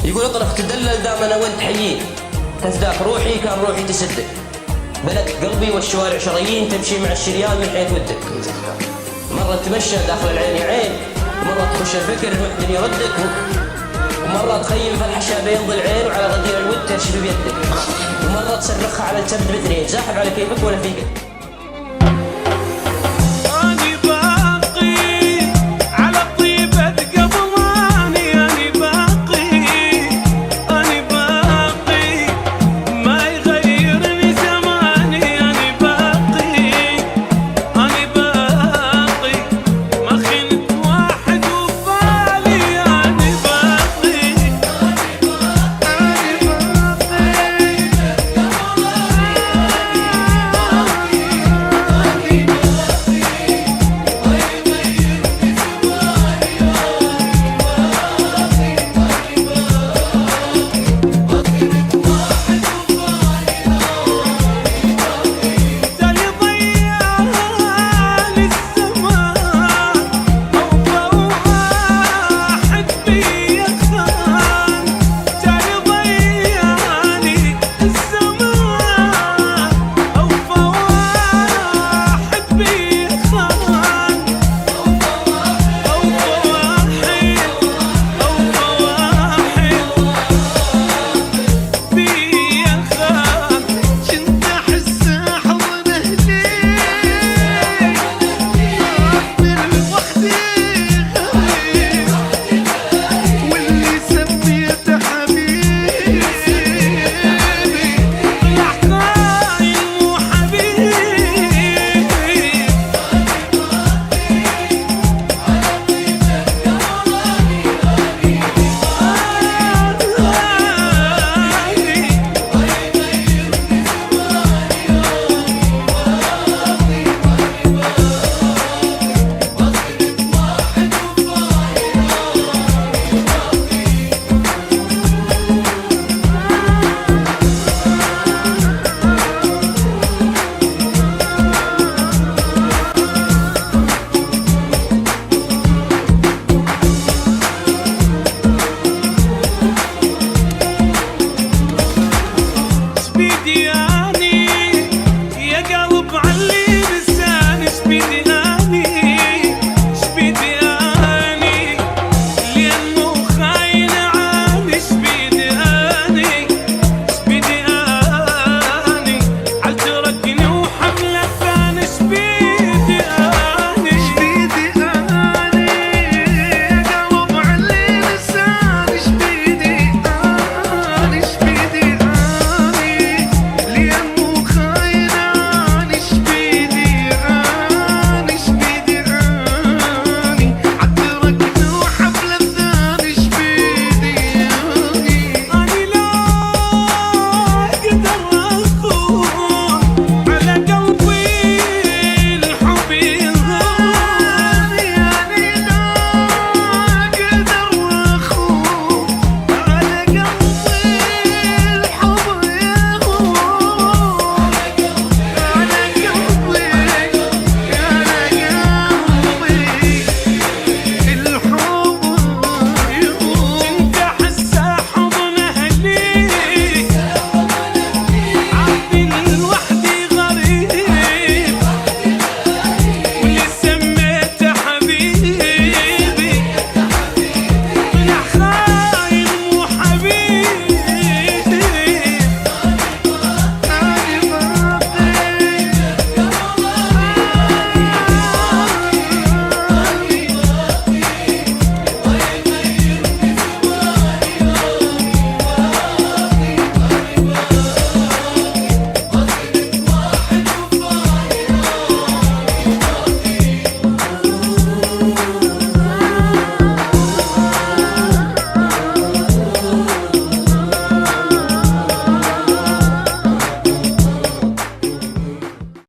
يقول اطرف تدلل دام انا وانت حيين، تفداك روحي كان روحي تسدك، بلد قلبي والشوارع شرايين، تمشي مع الشريان من حيث ودك. مرة تمشى داخل العين عين، ومرة تخش الفكر محزن يردك، ومرة تخيم في الحشا بين ضلعين وعلى غدير الود ترشف بيدك، ومرة تصرخها على الكبد مثلين، زاحف على كيفك ولا فيك.